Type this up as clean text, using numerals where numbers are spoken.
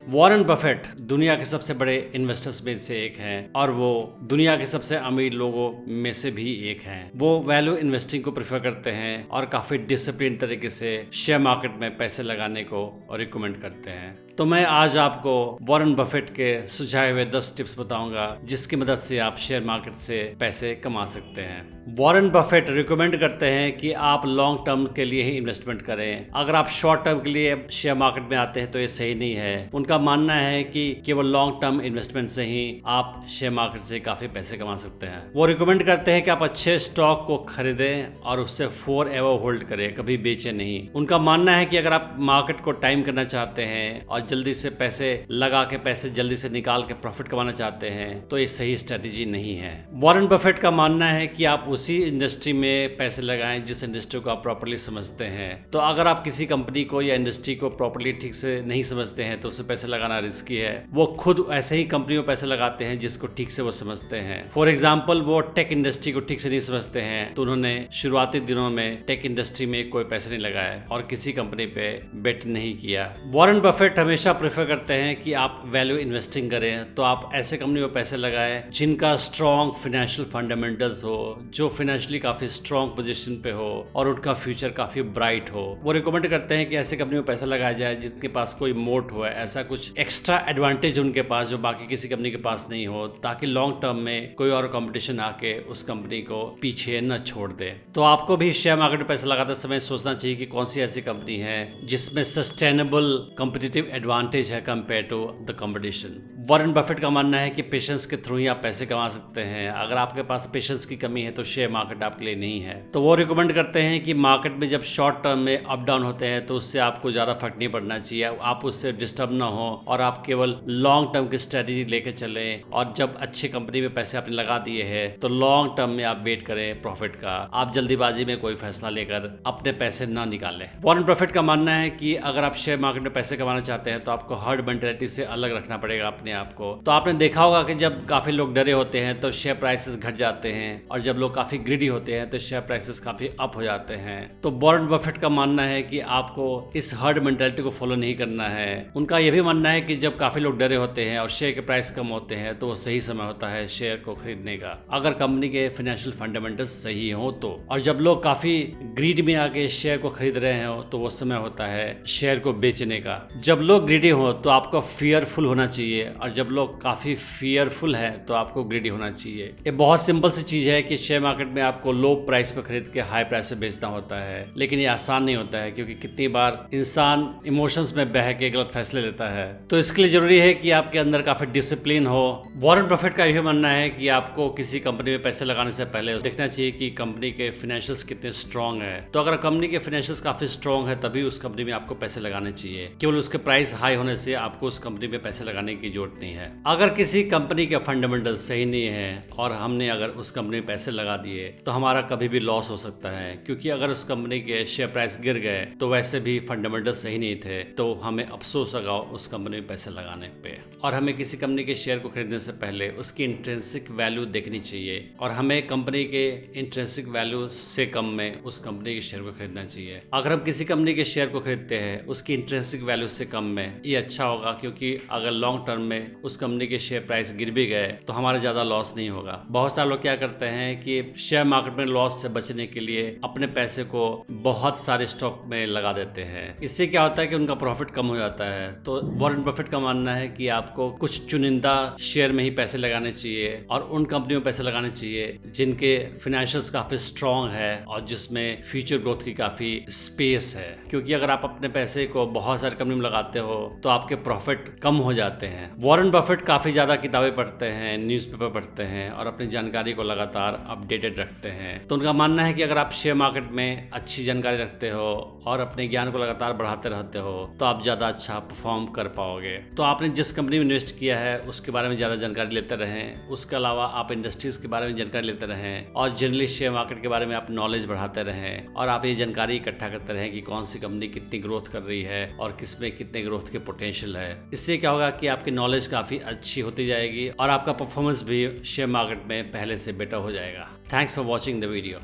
Warren Buffett दुनिया के सबसे बड़े इन्वेस्टर्स में से एक हैं और वो दुनिया के सबसे अमीर लोगों में से भी एक हैं। वो वैल्यू इन्वेस्टिंग को प्रेफर करते हैं और काफ़ी डिसिप्लिन तरीके से शेयर मार्केट में पैसे लगाने को रिकमेंड करते हैं। तो मैं आज आपको वॉरेन बफेट के सुझाए हुए 10 टिप्स बताऊंगा जिसकी मदद से आप शेयर मार्केट से पैसे कमा सकते हैं। वॉरेन बफेट रिकमेंड करते हैं कि आप लॉन्ग टर्म के लिए ही इन्वेस्टमेंट करें। अगर आप शॉर्ट टर्म के लिए शेयर मार्केट में आते हैं तो ये सही नहीं है। उनका मानना है कि केवल लॉन्ग टर्म इन्वेस्टमेंट से ही आप शेयर मार्केट से काफी पैसे कमा सकते हैं। वो रिकमेंड करते हैं कि आप अच्छे स्टॉक को खरीदें और उससे फॉर एवर होल्ड करें, कभी बेचे नहीं। उनका मानना है कि अगर आप मार्केट को टाइम करना चाहते हैं और जल्दी से पैसे लगा के पैसे जल्दी से निकाल के प्रॉफिट कमाना चाहते हैं तो ये सही स्ट्रेटेजी नहीं है। वॉरेन बफेट का मानना है कि आप उसी इंडस्ट्री में पैसे लगाएं जिस इंडस्ट्री को आप प्रॉपर्ली समझते हैं। तो अगर आप किसी कंपनी को या इंडस्ट्री को प्रॉपर्ली ठीक से नहीं समझते हैं तो उससे पैसे लगाना रिस्की है। वो खुद ऐसे ही कंपनी में पैसे लगाते हैं जिसको ठीक से वो समझते हैं। फॉर एग्जाम्पल वो टेक इंडस्ट्री को ठीक से नहीं समझते हैं तो उन्होंने शुरुआती दिनों में टेक इंडस्ट्री में कोई पैसे नहीं लगाए और किसी कंपनी पे बेट नहीं किया। वॉरेन बफेट हमेशा प्रेफर करते हैं कि आप वैल्यू इन्वेस्टिंग करें तो आप ऐसे कंपनी में पैसे लगाएं जिनका स्ट्रॉन्ग फाइनेंशियल फंडामेंटल्स हो, जो फाइनेंशियली काफी स्ट्रॉन्ग पोजीशन पे हो और उनका फ्यूचर काफी ब्राइट हो। वो रिकमेंड करते हैं कि ऐसे कंपनी में पैसा लगाया जाए जिसके पास कोई मोट हो, ऐसा कुछ एक्स्ट्रा एडवांटेज उनके पास जो बाकी किसी कंपनी के पास नहीं हो, ताकि लॉन्ग टर्म में कोई और कंपटीशन आके उस कंपनी को पीछे न छोड़ दे। तो आपको भी शेयर मार्केट में पैसा लगाते समय सोचना चाहिए कि कौन सी ऐसी कंपनी है जिसमें सस्टेनेबल कॉम्पिटिटिव एडवांटेज है compare to the competition. Warren Buffett का मानना है कि पेशेंस के थ्रू ही आप पैसे कमा सकते हैं। अगर आपके पास पेशेंस की कमी है तो शेयर मार्केट आपके लिए नहीं है। तो वो रिकमेंड करते हैं कि मार्केट में जब शॉर्ट टर्म में अप डाउन होते हैं तो उससे आपको ज्यादा फर्क नहीं पड़ना चाहिए, आप उससे डिस्टर्ब ना हो और आप केवल लॉन्ग टर्म की स्ट्रेटेजी लेके चलें। और जब अच्छी कंपनी में पैसे आपने लगा दिए हैं तो लॉन्ग टर्म में आप वेट करें प्रॉफिट का। आप जल्दीबाजी में कोई फैसला लेकर अपने पैसे ना निकालें। वॉरेन बफेट का मानना है कि अगर आप शेयर मार्केट में पैसे कमाना चाहते हैं तो आपको हर्ड मेंटालिटी से अलग रखना पड़ेगा अपने आप को। तो आपने देखा होगा कि जब काफी लोग डरे होते हैं तो शेयर प्राइसेस घट जाते हैं और जब लोग काफी ग्रीडी होते हैं तो शेयर प्राइसेस काफी अप हो जाते हैं। तो वॉरेन बफेट का मानना है कि आपको इस हर्ड मेंटालिटी को फॉलो नहीं करना है। उनका यह भी मानना है कि जब काफी लोग डरे होते हैं और शेयर के प्राइस कम होते हैं तो वो सही समय होता है शेयर को खरीदने का, अगर कंपनी के फाइनेंशियल फंडामेंटल्स सही हो तो। और जब लोग काफी ग्रीड में आके शेयर को खरीद रहे हो तो वो समय होता है शेयर को बेचने का। जब लोग ग्रीडी हो तो आपको फियरफुल होना चाहिए और जब लोग काफी फियरफुल है तो आपको ग्रीडी होना चाहिए। ये बहुत सिंपल सी चीज है कि शेयर मार्केट में आपको लो प्राइस पे खरीद के हाई प्राइस पे बेचना होता है, लेकिन ये आसान नहीं होता है क्योंकि कितनी बार इंसान इमोशंस में बह के गलत फैसले लेता है। तो इसके लिए जरूरी है कि आपके अंदर काफी डिसिप्लिन हो। वॉरेन बफेट का यह मानना है कि आपको किसी कंपनी में पैसे लगाने से पहले देखना चाहिए कि कंपनी के फाइनेंशियल्स कितने स्ट्रांग है। तो अगर कंपनी के फाइनेंशियल्स काफी स्ट्रांग है तभी उस कंपनी में आपको पैसे लगाने चाहिए। केवल उसके प्राइस हाई होने से आपको उस कंपनी में पैसे लगाने की जरूरत नहीं है। अगर किसी कंपनी के फंडामेंटल्स सही नहीं है और हमने अगर उस कंपनी में पैसे लगा दिए तो हमारा कभी भी लॉस हो सकता है, क्योंकि अगर उस कंपनी के शेयर प्राइस गिर गए तो वैसे भी फंडामेंटल्स सही नहीं थे तो हमें अफसोस होगा उस कंपनी में पैसे लगाने पे। और हमें किसी कंपनी के शेयर को खरीदने से पहले उसकी इंट्रिंसिक वैल्यू देखनी चाहिए और हमें कंपनी के इंट्रिंसिक वैल्यू से कम में उस कंपनी के शेयर को खरीदना चाहिए। अगर हम किसी कंपनी के शेयर को खरीदते हैं उसकी इंट्रिंसिक वैल्यू से कम में, ये अच्छा होगा क्योंकि अगर लॉन्ग टर्म में उस कंपनी के शेयर प्राइस गिर भी गए तो हमारा ज्यादा लॉस नहीं होगा। बहुत सारे लोग क्या करते हैं कि शेयर मार्केट में लॉस से बचने के लिए अपने पैसे को बहुत सारे स्टॉक में लगा देते हैं। इससे क्या होता है कि उनका प्रॉफिट कम हो जाता है। तो वॉरेन बफेट का मानना है कि आपको कुछ चुनिंदा शेयर में ही पैसे लगाने चाहिए और उन कंपनियों में पैसे लगाने चाहिए जिनके फाइनेंशियल्स काफी स्ट्रांग है और जिसमें फ्यूचर ग्रोथ की काफी स्पेस है। क्योंकि अगर आप अपने पैसे को बहुत सारी कंपनी में लगाते हो तो आपके प्रॉफिट कम हो जाते हैं। वॉरेन बफेट काफी ज्यादा किताबें पढ़ते हैं, न्यूज़पेपर पढ़ते हैं और अपनी जानकारी को लगातार अपडेटेड रखते हैं। तो उनका मानना है कि अगर आप शेयर मार्केट में अच्छी जानकारी रखते हो और अपने ज्ञान को लगातार बढ़ाते रहते हो तो आप ज्यादा अच्छा परफॉर्म कर पाओगे। तो आपने जिस कंपनी में इन्वेस्ट किया है उसके बारे में ज्यादा जानकारी लेते रहें। उसके अलावा आप इंडस्ट्रीज के बारे में जानकारी लेते रहें और जनरली शेयर मार्केट के बारे में आप नॉलेज बढ़ाते रहें और आप ये जानकारी इकट्ठा करते रहें कि कौन सी कंपनी कितनी ग्रोथ कर रही है और किसमें कितने ग्रोथ के पोटेंशियल है। इससे क्या होगा कि आपकी नॉलेज काफी अच्छी होती जाएगी और आपका परफॉर्मेंस भी शेयर मार्केट में पहले से बेटर हो जाएगा। Thanks for watching the video.